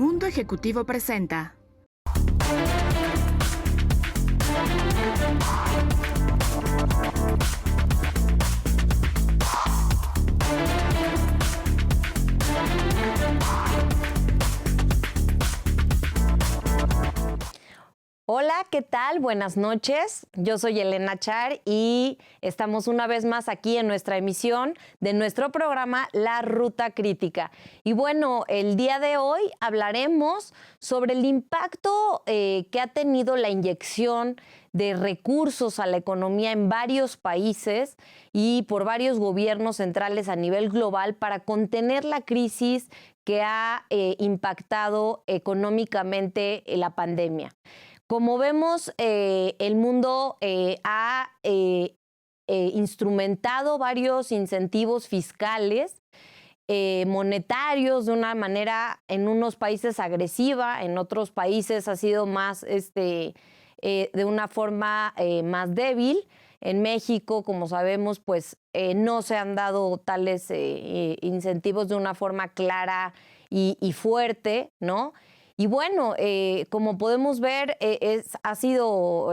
Mundo Ejecutivo presenta. Hola, ¿qué tal? Buenas noches. Yo soy Elena Char y estamos una vez más aquí en nuestra emisión de nuestro programa La Ruta Crítica. Y bueno, el día de hoy hablaremos sobre el impacto que ha tenido la inyección de recursos a la economía en varios países y por varios gobiernos centrales a nivel global para contener la crisis que ha impactado económicamente la pandemia. Como vemos, el mundo ha instrumentado varios incentivos fiscales, monetarios de una manera, en unos países agresiva, en otros países ha sido más, de una forma más débil. En México, como sabemos, pues no se han dado tales incentivos de una forma clara y fuerte, ¿no? Y bueno, como podemos ver, ha sido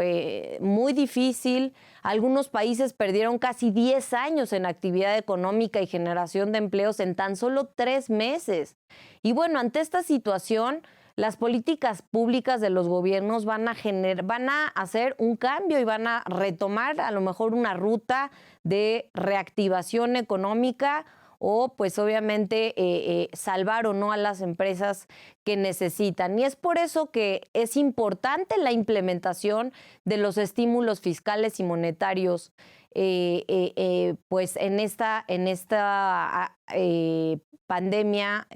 muy difícil. Algunos países perdieron casi 10 años en actividad económica y generación de empleos en tan solo 3 meses. Y bueno, ante esta situación, las políticas públicas de los gobiernos van a hacer un cambio y van a retomar a lo mejor una ruta de reactivación económica o pues obviamente salvar o no a las empresas que necesitan. Y es por eso que es importante la implementación de los estímulos fiscales y monetarios pues en esta pandemia,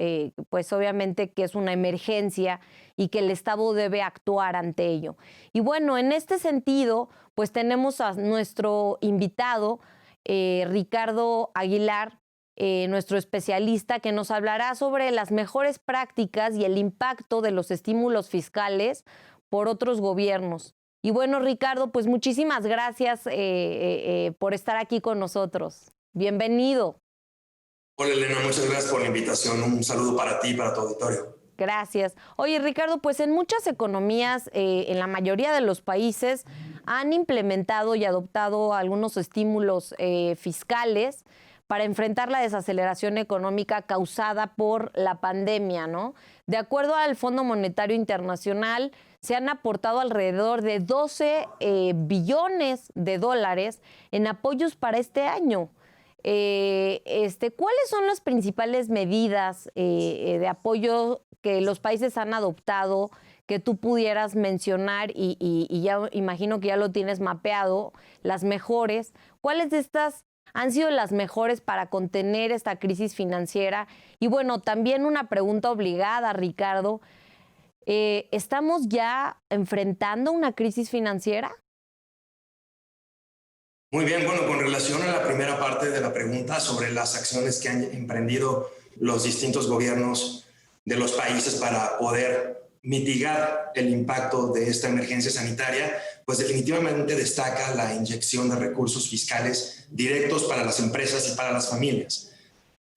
pues obviamente que es una emergencia y que el Estado debe actuar ante ello. Y bueno, en este sentido, pues tenemos a nuestro invitado, Ricardo Aguilar, nuestro especialista, que nos hablará sobre las mejores prácticas y el impacto de los estímulos fiscales por otros gobiernos. Y bueno, Ricardo, pues muchísimas gracias por estar aquí con nosotros. Bienvenido. Hola, Elena, muchas gracias por la invitación. Un saludo para ti y para tu auditorio. Gracias. Oye, Ricardo, pues en muchas economías, en la mayoría de los países, han implementado y adoptado algunos estímulos fiscales para enfrentar la desaceleración económica causada por la pandemia, ¿no? De acuerdo al Fondo Monetario Internacional, se han aportado alrededor de 12 billones de dólares en apoyos para este año. ¿Cuáles son las principales medidas de apoyo que los países han adoptado que tú pudieras mencionar y ya imagino que ya lo tienes mapeado, las mejores? ¿Cuáles de estas han sido las mejores para contener esta crisis financiera? Y bueno, también una pregunta obligada, Ricardo. ¿Estamos ya enfrentando una crisis financiera? Muy bien, bueno, con relación a la primera parte de la pregunta sobre las acciones que han emprendido los distintos gobiernos de los países para poder mitigar el impacto de esta emergencia sanitaria, pues definitivamente destaca la inyección de recursos fiscales directos para las empresas y para las familias.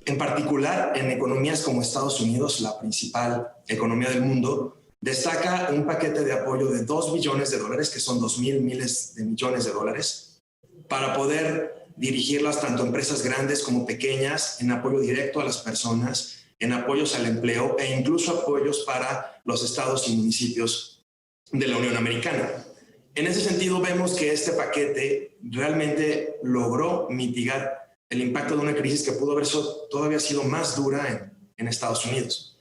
En particular, en economías como Estados Unidos, la principal economía del mundo, destaca un paquete de apoyo de $2 billones, que son 2,000 miles de millones de dólares, para poder dirigirlas tanto a empresas grandes como pequeñas en apoyo directo a las personas, en apoyos al empleo e incluso apoyos para los estados y municipios de la Unión Americana. En ese sentido, vemos que este paquete realmente logró mitigar el impacto de una crisis que pudo haber todavía sido más dura en Estados Unidos.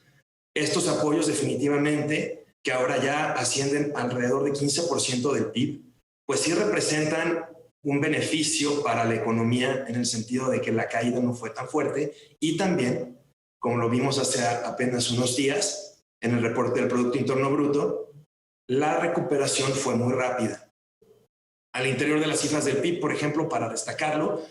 Estos apoyos definitivamente, que ahora ya ascienden alrededor de 15% del PIB, pues sí representan un beneficio para la economía en el sentido de que la caída no fue tan fuerte y también, como lo vimos hace apenas unos días en el reporte del Producto Interno Bruto, la recuperación fue muy rápida. Al interior de las cifras del PIB, por ejemplo, para destacarlo,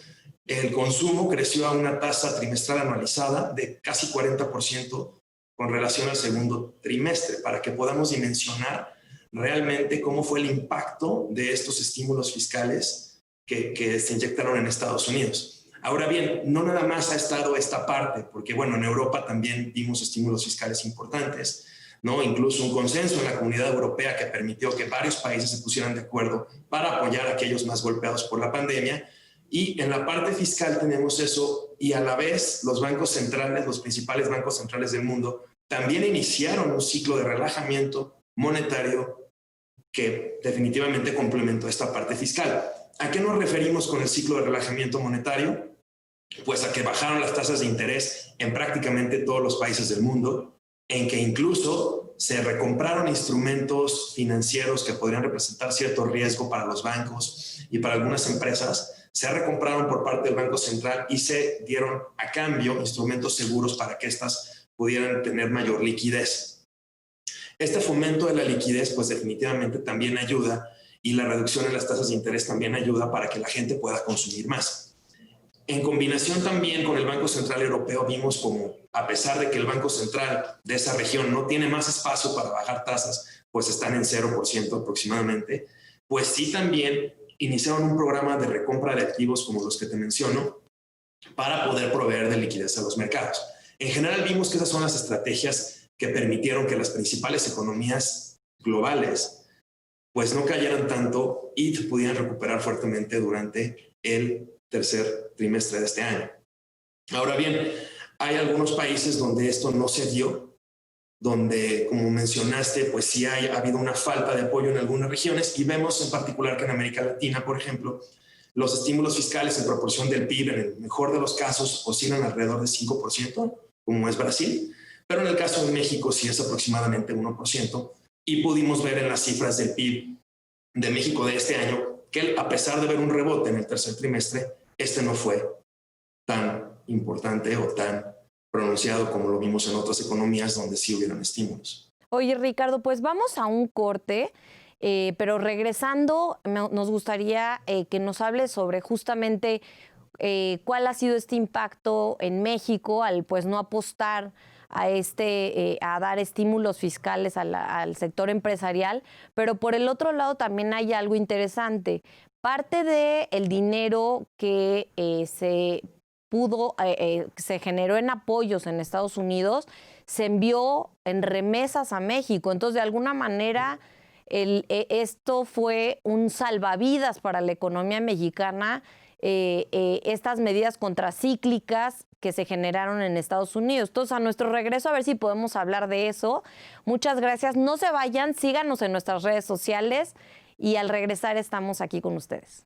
el consumo creció a una tasa trimestral anualizada de casi 40% con relación al segundo trimestre, para que podamos dimensionar realmente cómo fue el impacto de estos estímulos fiscales que se inyectaron en Estados Unidos. Ahora bien, no nada más ha estado esta parte, porque bueno, en Europa también vimos estímulos fiscales importantes. ¿no? Incluso un consenso en la Comunidad Europea que permitió que varios países se pusieran de acuerdo para apoyar a aquellos más golpeados por la pandemia. Y en la parte fiscal tenemos eso, y a la vez los bancos centrales, los principales bancos centrales del mundo, también iniciaron un ciclo de relajamiento monetario que definitivamente complementó esta parte fiscal. ¿A qué nos referimos con el ciclo de relajamiento monetario? Pues a que bajaron las tasas de interés en prácticamente todos los países del mundo, en que incluso se recompraron instrumentos financieros que podrían representar cierto riesgo para los bancos y para algunas empresas, se recompraron por parte del Banco Central y se dieron a cambio instrumentos seguros para que éstas pudieran tener mayor liquidez. Este fomento de la liquidez pues definitivamente también ayuda, y la reducción en las tasas de interés también ayuda para que la gente pueda consumir más. En combinación también con el Banco Central Europeo vimos como, a pesar de que el Banco Central de esa región no tiene más espacio para bajar tasas, pues están en 0% aproximadamente, pues sí también iniciaron un programa de recompra de activos como los que te menciono para poder proveer de liquidez a los mercados. En general vimos que esas son las estrategias que permitieron que las principales economías globales pues no cayeran tanto y se pudieran recuperar fuertemente durante el tercer trimestre de este año. Ahora bien, hay algunos países donde esto no se dio, donde, como mencionaste, pues sí ha habido una falta de apoyo en algunas regiones, y vemos en particular que en América Latina, por ejemplo, los estímulos fiscales en proporción del PIB, en el mejor de los casos, oscilan alrededor de 5%, como es Brasil, pero en el caso de México sí es aproximadamente 1%, y pudimos ver en las cifras del PIB de México de este año que a pesar de ver un rebote en el tercer trimestre, este no fue tan importante o tan pronunciado como lo vimos en otras economías donde sí hubieron estímulos. Oye, Ricardo, pues vamos a un corte, pero regresando, nos gustaría que nos hables sobre justamente cuál ha sido este impacto en México al pues no apostar a dar estímulos fiscales al sector empresarial, pero por el otro lado también hay algo interesante. Parte del dinero que se generó en apoyos en Estados Unidos se envió en remesas a México. Entonces, de alguna manera, esto fue un salvavidas para la economía mexicana, estas medidas contracíclicas que se generaron en Estados Unidos. Entonces, a nuestro regreso, a ver si podemos hablar de eso. Muchas gracias. No se vayan, síganos en nuestras redes sociales y al regresar estamos aquí con ustedes.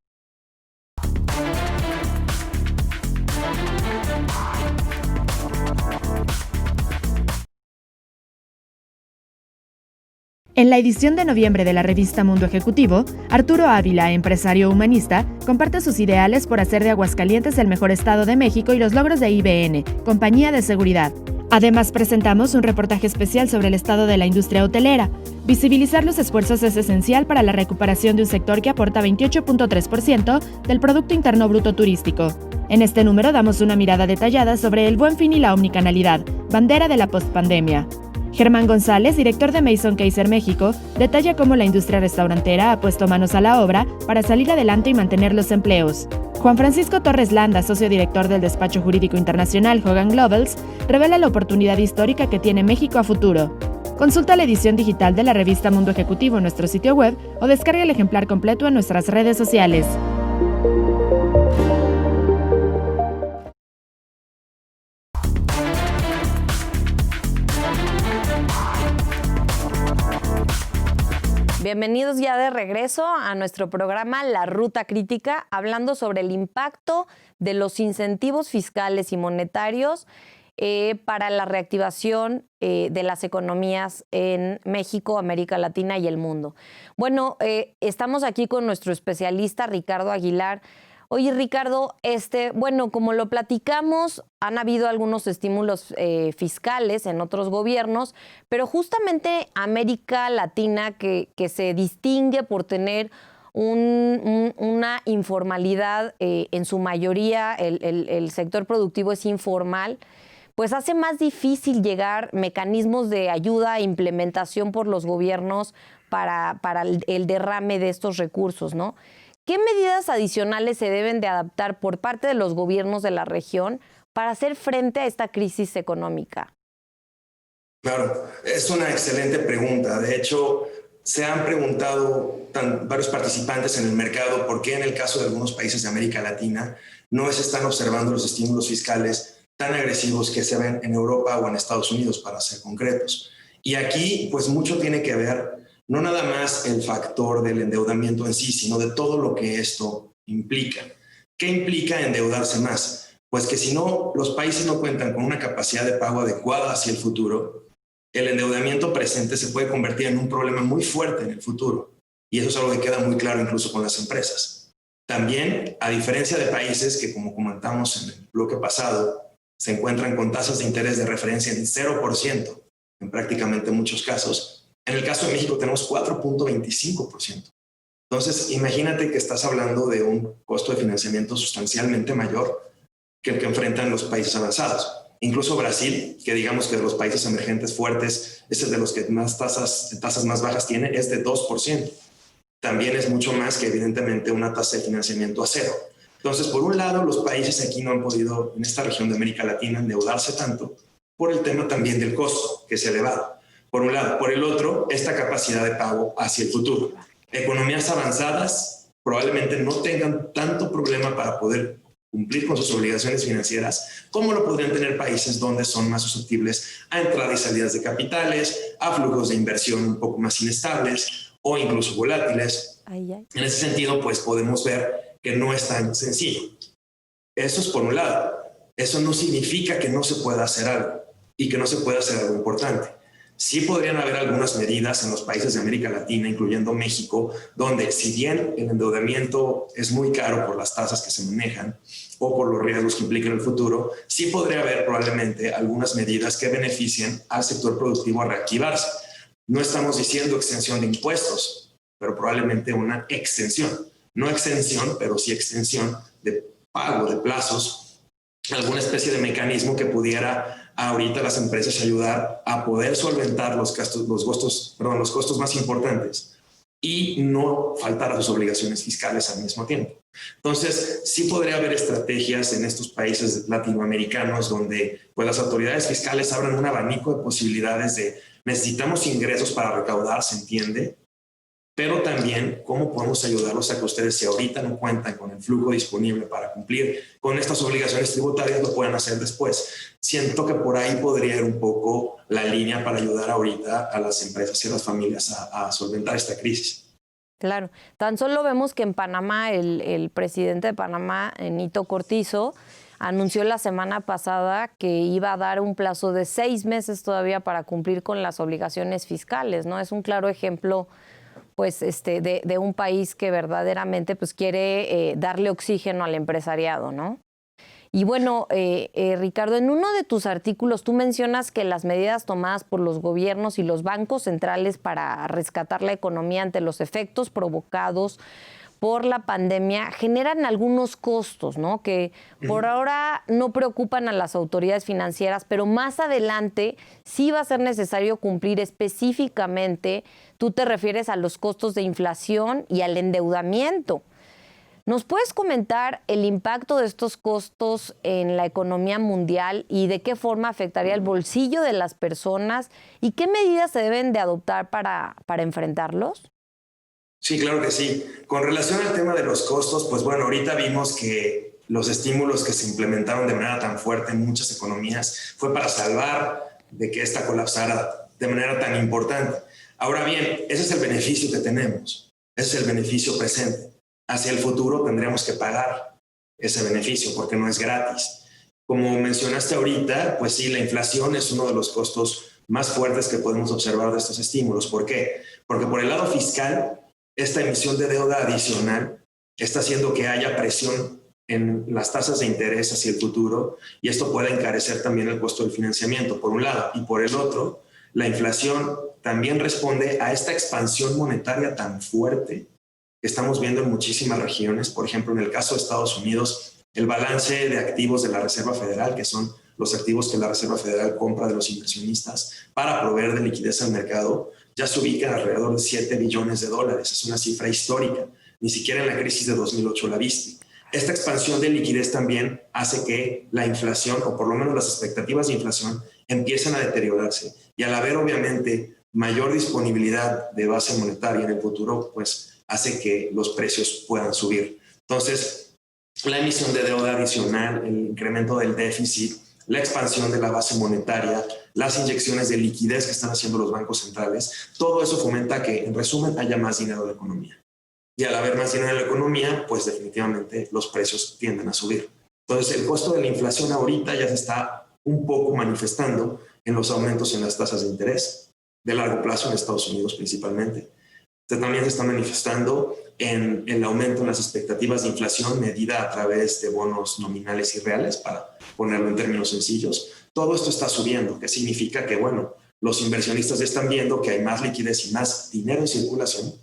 En la edición de noviembre de la revista Mundo Ejecutivo, Arturo Ávila, empresario humanista, comparte sus ideales por hacer de Aguascalientes el mejor estado de México y los logros de IBN, compañía de seguridad. Además, presentamos un reportaje especial sobre el estado de la industria hotelera. Visibilizar los esfuerzos es esencial para la recuperación de un sector que aporta 28.3% del Producto Interno Bruto turístico. En este número damos una mirada detallada sobre el Buen Fin y la omnicanalidad, bandera de la postpandemia. Germán González, director de Mason Kaiser México, detalla cómo la industria restaurantera ha puesto manos a la obra para salir adelante y mantener los empleos. Juan Francisco Torres Landa, socio director del despacho jurídico internacional Hogan Lovells, revela la oportunidad histórica que tiene México a futuro. Consulta la edición digital de la revista Mundo Ejecutivo en nuestro sitio web o descarga el ejemplar completo en nuestras redes sociales. Bienvenidos ya de regreso a nuestro programa La Ruta Crítica, hablando sobre el impacto de los incentivos fiscales y monetarios para la reactivación de las economías en México, América Latina y el mundo. Bueno, estamos aquí con nuestro especialista Ricardo Aguilar. Oye, Ricardo, bueno, como lo platicamos, han habido algunos estímulos fiscales en otros gobiernos, pero justamente América Latina, que se distingue por tener una informalidad, en su mayoría el sector productivo es informal, pues hace más difícil llegar mecanismos de ayuda e implementación por los gobiernos para el derrame de estos recursos, ¿no? ¿Qué medidas adicionales se deben de adaptar por parte de los gobiernos de la región para hacer frente a esta crisis económica? Claro, es una excelente pregunta. De hecho, se han preguntado varios participantes en el mercado por qué en el caso de algunos países de América Latina no se están observando los estímulos fiscales tan agresivos que se ven en Europa o en Estados Unidos, para ser concretos. Y aquí, pues mucho tiene que ver, no nada más el factor del endeudamiento en sí, sino de todo lo que esto implica. ¿Qué implica endeudarse más? Pues que si no, los países no cuentan con una capacidad de pago adecuada hacia el futuro, el endeudamiento presente se puede convertir en un problema muy fuerte en el futuro. Y eso es algo que queda muy claro incluso con las empresas. También, a diferencia de países que, como comentamos en el bloque pasado, se encuentran con tasas de interés de referencia en 0% en prácticamente muchos casos, en el caso de México tenemos 4.25%. Entonces, imagínate que estás hablando de un costo de financiamiento sustancialmente mayor que el que enfrentan los países avanzados. Incluso Brasil, que digamos que de los países emergentes fuertes es el de los que más tasas más bajas tiene, es de 2%. También es mucho más que evidentemente una tasa de financiamiento a cero. Entonces, por un lado, los países aquí no han podido, en esta región de América Latina, endeudarse tanto por el tema también del costo, que es elevado. Por un lado. Por el otro, esta capacidad de pago hacia el futuro. Economías avanzadas probablemente no tengan tanto problema para poder cumplir con sus obligaciones financieras como lo podrían tener países donde son más susceptibles a entradas y salidas de capitales, a flujos de inversión un poco más inestables o incluso volátiles. En ese sentido, pues podemos ver que no es tan sencillo. Eso es por un lado. Eso no significa que no se pueda hacer algo y que no se pueda hacer algo importante. Sí podrían haber algunas medidas en los países de América Latina, incluyendo México, donde si bien el endeudamiento es muy caro por las tasas que se manejan o por los riesgos que implica en el futuro, sí podría haber probablemente algunas medidas que beneficien al sector productivo a reactivarse. No estamos diciendo extensión de impuestos, pero probablemente una extensión. No extensión, pero sí extensión de pago de plazos, alguna especie de mecanismo que pudiera ahorita las empresas ayudar a poder solventar los costos más importantes y no faltar a sus obligaciones fiscales al mismo tiempo. Entonces, sí podría haber estrategias en estos países latinoamericanos donde pues, las autoridades fiscales abran un abanico de posibilidades de necesitamos ingresos para recaudar, se entiende, pero también cómo podemos ayudarlos a que ustedes, si ahorita no cuentan con el flujo disponible para cumplir con estas obligaciones tributarias, lo puedan hacer después. Siento que por ahí podría ir un poco la línea para ayudar ahorita a las empresas y a las familias a solventar esta crisis. Claro. Tan solo vemos que en Panamá, el presidente de Panamá, Nito Cortizo, anunció la semana pasada que iba a dar un plazo de 6 meses todavía para cumplir con las obligaciones fiscales, ¿no? Es un claro ejemplo pues de un país que verdaderamente pues quiere darle oxígeno al empresariado, ¿no? Y bueno, Ricardo, en uno de tus artículos tú mencionas que las medidas tomadas por los gobiernos y los bancos centrales para rescatar la economía ante los efectos provocados por la pandemia generan algunos costos, ¿no? Que por ahora no preocupan a las autoridades financieras, pero más adelante sí va a ser necesario cumplir específicamente. Tú te refieres a los costos de inflación y al endeudamiento. ¿Nos puedes comentar el impacto de estos costos en la economía mundial y de qué forma afectaría el bolsillo de las personas y qué medidas se deben de adoptar para enfrentarlos? Sí, claro que sí. Con relación al tema de los costos, pues bueno, ahorita vimos que los estímulos que se implementaron de manera tan fuerte en muchas economías fue para salvar de que esta colapsara de manera tan importante. Ahora bien, ese es el beneficio que tenemos, ese es el beneficio presente. Hacia el futuro tendríamos que pagar ese beneficio porque no es gratis. Como mencionaste ahorita, pues sí, la inflación es uno de los costos más fuertes que podemos observar de estos estímulos. ¿Por qué? Porque por el lado fiscal, esta emisión de deuda adicional está haciendo que haya presión en las tasas de interés hacia el futuro y esto puede encarecer también el costo del financiamiento, por un lado. Y por el otro, la inflación también responde a esta expansión monetaria tan fuerte que estamos viendo en muchísimas regiones. Por ejemplo, en el caso de Estados Unidos, el balance de activos de la Reserva Federal, que son los activos que la Reserva Federal compra de los inversionistas para proveer de liquidez al mercado, ya se ubica alrededor de $7 billones. Es una cifra histórica. Ni siquiera en la crisis de 2008 la viste. Esta expansión de liquidez también hace que la inflación, o por lo menos las expectativas de inflación, empiecen a deteriorarse y al haber obviamente mayor disponibilidad de base monetaria en el futuro, pues hace que los precios puedan subir. Entonces, la emisión de deuda adicional, el incremento del déficit, la expansión de la base monetaria, las inyecciones de liquidez que están haciendo los bancos centrales, todo eso fomenta que, en resumen, haya más dinero en la economía. Y al haber más dinero en la economía, pues definitivamente los precios tienden a subir. Entonces, el costo de la inflación ahorita ya se está un poco manifestando en los aumentos en las tasas de interés de largo plazo en Estados Unidos principalmente. También se está manifestando en el aumento en las expectativas de inflación medida a través de bonos nominales y reales, para ponerlo en términos sencillos. Todo esto está subiendo, que significa que, bueno, los inversionistas están viendo que hay más liquidez y más dinero en circulación.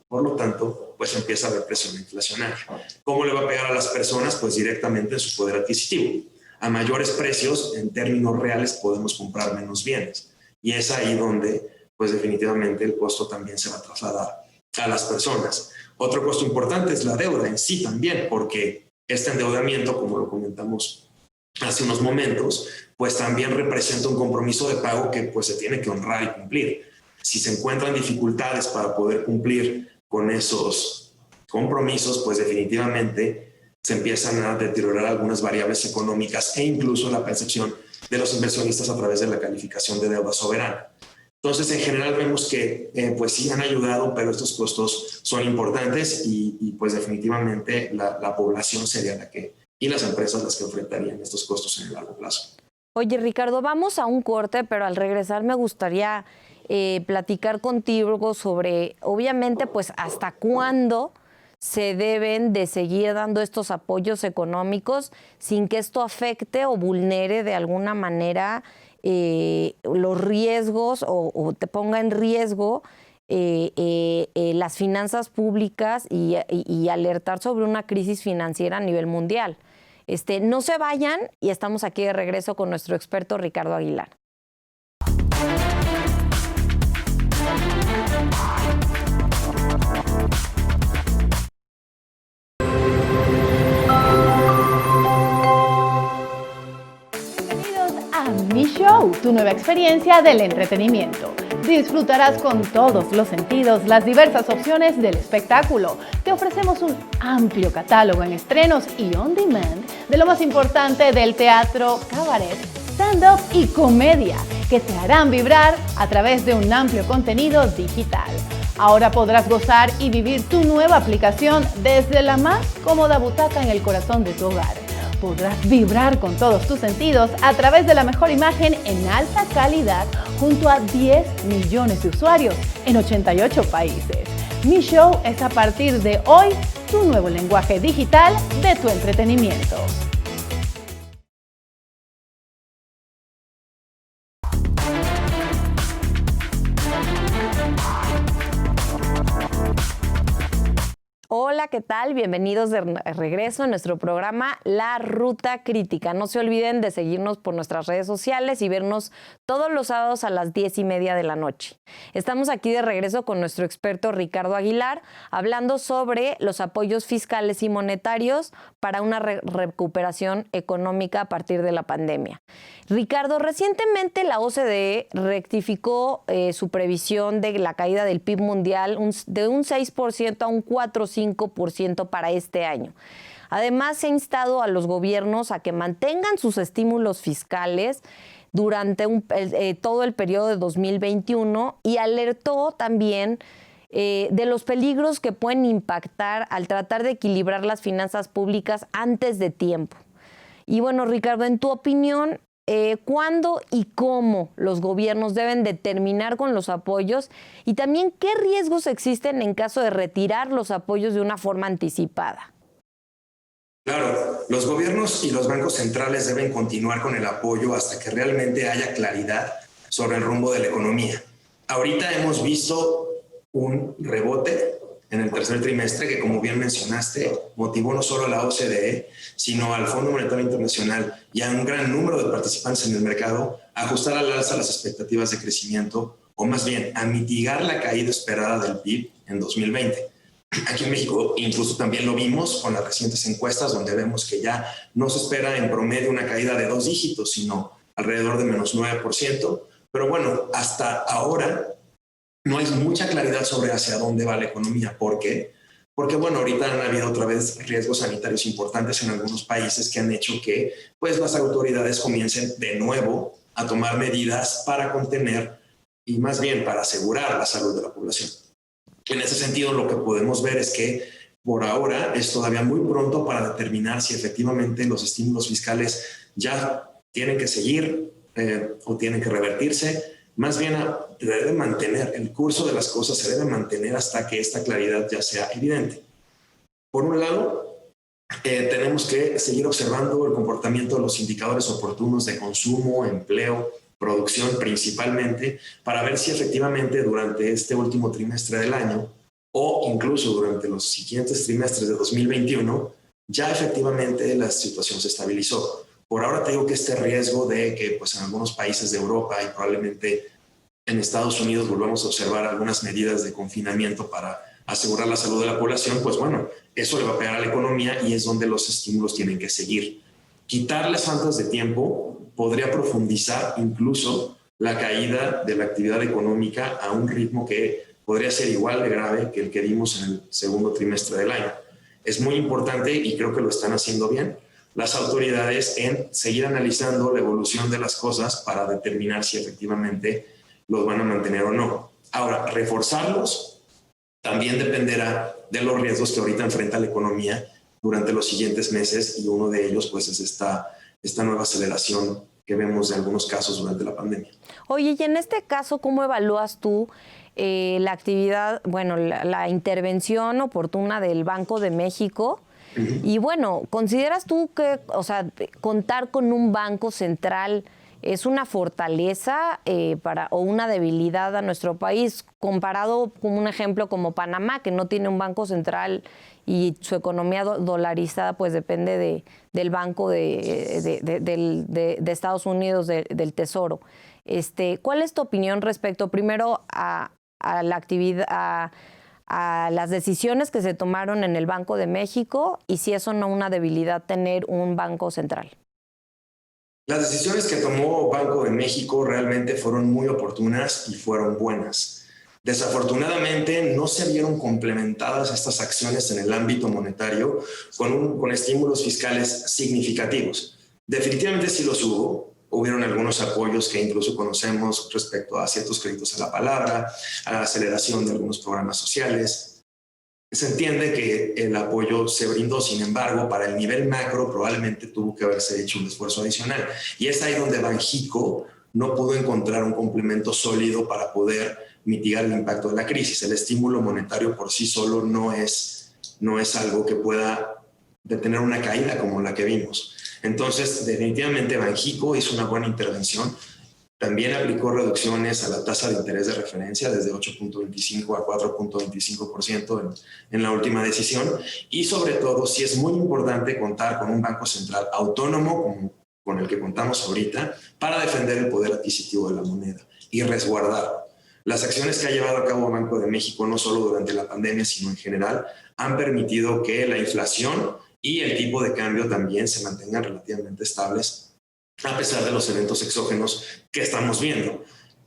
Por lo tanto, pues empieza a haber presión inflacionaria. ¿Cómo le va a pegar a las personas? Pues directamente en su poder adquisitivo. A mayores precios, en términos reales, podemos comprar menos bienes. Y es ahí donde, pues definitivamente, el costo también se va a trasladar a las personas. Otro costo importante es la deuda en sí también, porque este endeudamiento, como lo comentamos hace unos momentos, pues también representa un compromiso de pago que pues se tiene que honrar y cumplir. Si se encuentran dificultades para poder cumplir con esos compromisos, pues definitivamente se empiezan a deteriorar algunas variables económicas e incluso la percepción de los inversionistas a través de la calificación de deuda soberana. Entonces, en general vemos que pues sí han ayudado, pero estos costos son importantes y pues definitivamente la población sería la que, y las empresas las que enfrentarían estos costos en el largo plazo. Oye, Ricardo, vamos a un corte, pero al regresar me gustaría platicar contigo sobre, obviamente, pues hasta cuándo se deben de seguir dando estos apoyos económicos sin que esto afecte o vulnere de alguna manera los riesgos o te ponga en riesgo las finanzas públicas y alertar sobre una crisis financiera a nivel mundial. No se vayan y estamos aquí de regreso con nuestro experto Ricardo Aguilar. Mi Show, tu nueva experiencia del entretenimiento. Disfrutarás con todos los sentidos las diversas opciones del espectáculo. Te ofrecemos un amplio catálogo en estrenos y on demand de lo más importante del teatro, cabaret, stand-up y comedia, que te harán vibrar a través de un amplio contenido digital. Ahora podrás gozar y vivir tu nueva aplicación desde la más cómoda butaca en el corazón de tu hogar. Podrás vibrar con todos tus sentidos a través de la mejor imagen en alta calidad junto a 10 millones de usuarios en 88 países. Mi Show es a partir de hoy tu nuevo lenguaje digital de tu entretenimiento. Hola, ¿qué tal? Bienvenidos de regreso a nuestro programa La Ruta Crítica. No se olviden de seguirnos por nuestras redes sociales y vernos todos los sábados a las 10:30 de la noche. Estamos aquí de regreso con nuestro experto Ricardo Aguilar, hablando sobre los apoyos fiscales y monetarios para una recuperación económica a partir de la pandemia. Ricardo, recientemente la OCDE rectificó su previsión de la caída del PIB mundial de un 6% a un 4,5% para este año. Además, se ha instado a los gobiernos a que mantengan sus estímulos fiscales durante todo el periodo de 2021 y alertó también de los peligros que pueden impactar al tratar de equilibrar las finanzas públicas antes de tiempo. Y bueno, Ricardo, en tu opinión, ¿cuándo y cómo los gobiernos deben de terminar con los apoyos? Y también, ¿qué riesgos existen en caso de retirar los apoyos de una forma anticipada? Claro, los gobiernos y los bancos centrales deben continuar con el apoyo hasta que realmente haya claridad sobre el rumbo de la economía. Ahorita hemos visto un rebote en el tercer trimestre que, como bien mencionaste, motivó no solo a la OCDE, sino al Fondo Monetario Internacional y a un gran número de participantes en el mercado a ajustar al alza las expectativas de crecimiento, o más bien a mitigar la caída esperada del PIB en 2020. Aquí en México incluso también lo vimos con las recientes encuestas, donde vemos que ya no se espera en promedio una caída de 2 dígitos, sino alrededor de menos 9%, Pero bueno, hasta ahora no hay mucha claridad sobre hacia dónde va la economía. ¿Por qué? Porque, bueno, ahorita han habido otra vez riesgos sanitarios importantes en algunos países que han hecho que, pues, las autoridades comiencen de nuevo a tomar medidas para contener y más bien para asegurar la salud de la población. En ese sentido, lo que podemos ver es que por ahora es todavía muy pronto para determinar si efectivamente los estímulos fiscales ya tienen que seguir o tienen que revertirse. Más bien debe mantener el curso de las cosas, se debe mantener hasta que esta claridad ya sea evidente. Por un lado, tenemos que seguir observando el comportamiento de los indicadores oportunos de consumo, empleo, producción principalmente, para ver si efectivamente durante este último trimestre del año o incluso durante los siguientes trimestres de 2021 ya efectivamente la situación se estabilizó. Por ahora te digo que este riesgo de que pues, en algunos países de Europa y probablemente en Estados Unidos volvamos a observar algunas medidas de confinamiento para asegurar la salud de la población, pues bueno, eso le va a pegar a la economía y es donde los estímulos tienen que seguir. Quitarles antes de tiempo podría profundizar incluso la caída de la actividad económica a un ritmo que podría ser igual de grave que el que vimos en el segundo trimestre del año. Es muy importante y creo que lo están haciendo bien las autoridades en seguir analizando la evolución de las cosas para determinar si efectivamente los van a mantener o no. Ahora, reforzarlos también dependerá de los riesgos que ahorita enfrenta la economía durante los siguientes meses y uno de ellos pues es esta nueva aceleración que vemos en algunos casos durante la pandemia. Oye, y en este caso, ¿cómo evalúas tú la actividad, bueno, la intervención oportuna del Banco de México? Y bueno, ¿consideras tú que, o sea, contar con un banco central es una fortaleza o una debilidad a nuestro país, comparado con un ejemplo como Panamá, que no tiene un banco central y su economía dolarizada pues depende del Banco de Estados Unidos, del Tesoro? ¿Cuál es tu opinión respecto primero a la actividad, a las decisiones que se tomaron en el Banco de México y si eso no es una debilidad tener un banco central? Las decisiones que tomó Banco de México realmente fueron muy oportunas y fueron buenas. Desafortunadamente no se vieron complementadas estas acciones en el ámbito monetario con estímulos fiscales significativos. Definitivamente sí los hubo. Hubieron algunos apoyos que incluso conocemos respecto a ciertos créditos a la palabra, a la aceleración de algunos programas sociales. Se entiende que el apoyo se brindó, sin embargo, para el nivel macro probablemente tuvo que haberse hecho un esfuerzo adicional. Y es ahí donde Banxico no pudo encontrar un complemento sólido para poder mitigar el impacto de la crisis. El estímulo monetario por sí solo no es algo que pueda detener una caída como la que vimos. Entonces, definitivamente Banxico hizo una buena intervención. También aplicó reducciones a la tasa de interés de referencia desde 8.25 a 4.25% en la última decisión. Y sobre todo, sí es muy importante contar con un banco central autónomo como con el que contamos ahorita para defender el poder adquisitivo de la moneda y resguardar. Las acciones que ha llevado a cabo Banco de México, no solo durante la pandemia, sino en general, han permitido que la inflación y el tipo de cambio también se mantengan relativamente estables a pesar de los eventos exógenos que estamos viendo.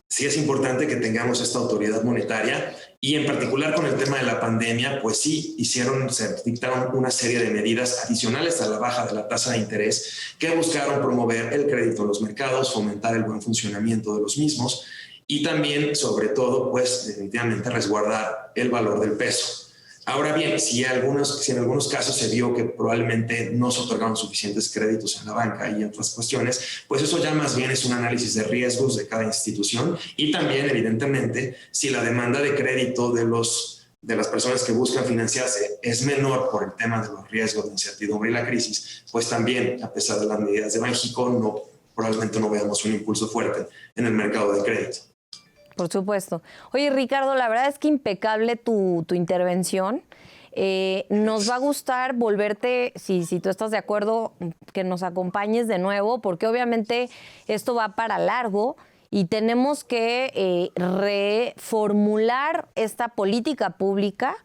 Sí es importante que tengamos esta autoridad monetaria y en particular con el tema de la pandemia, pues sí se dictaron una serie de medidas adicionales a la baja de la tasa de interés que buscaron promover el crédito en los mercados, fomentar el buen funcionamiento de los mismos y también, sobre todo, pues definitivamente resguardar el valor del peso. Ahora bien, si en algunos casos se vio que probablemente no se otorgaron suficientes créditos en la banca y otras cuestiones, pues eso ya más bien es un análisis de riesgos de cada institución y también, evidentemente, si la demanda de crédito de las personas que buscan financiarse es menor por el tema de los riesgos de incertidumbre y la crisis, pues también, a pesar de las medidas de Banxico, probablemente no veamos un impulso fuerte en el mercado de crédito. Por supuesto. Oye, Ricardo, la verdad es que impecable tu intervención. Nos va a gustar volverte, si tú estás de acuerdo, que nos acompañes de nuevo, porque obviamente esto va para largo y tenemos que reformular esta política pública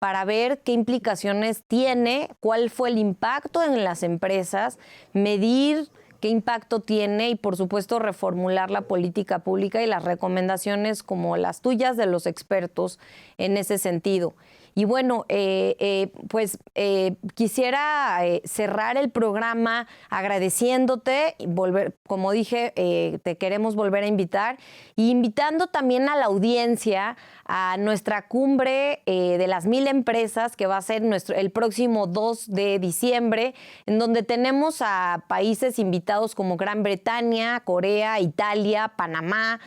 para ver qué implicaciones tiene, cuál fue el impacto en las empresas, medir qué impacto tiene y, por supuesto, reformular la política pública y las recomendaciones como las tuyas de los expertos en ese sentido. Y bueno, quisiera cerrar el programa agradeciéndote, y como dije, te queremos volver a invitar, y invitando también a la audiencia a nuestra cumbre de las 1000 empresas, que va a ser el próximo 2 de diciembre, en donde tenemos a países invitados como Gran Bretaña, Corea, Italia, Panamá.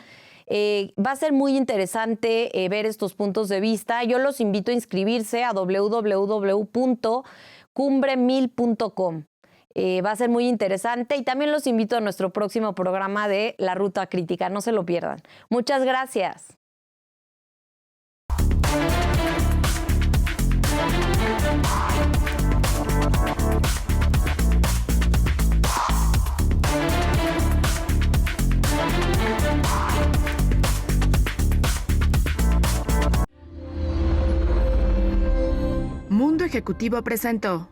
Va a ser muy interesante ver estos puntos de vista. Yo los invito a inscribirse a www.cumbre1000.com. Va a ser muy interesante y también los invito a nuestro próximo programa de La Ruta Crítica. No se lo pierdan. Muchas gracias. Mundo Ejecutivo presentó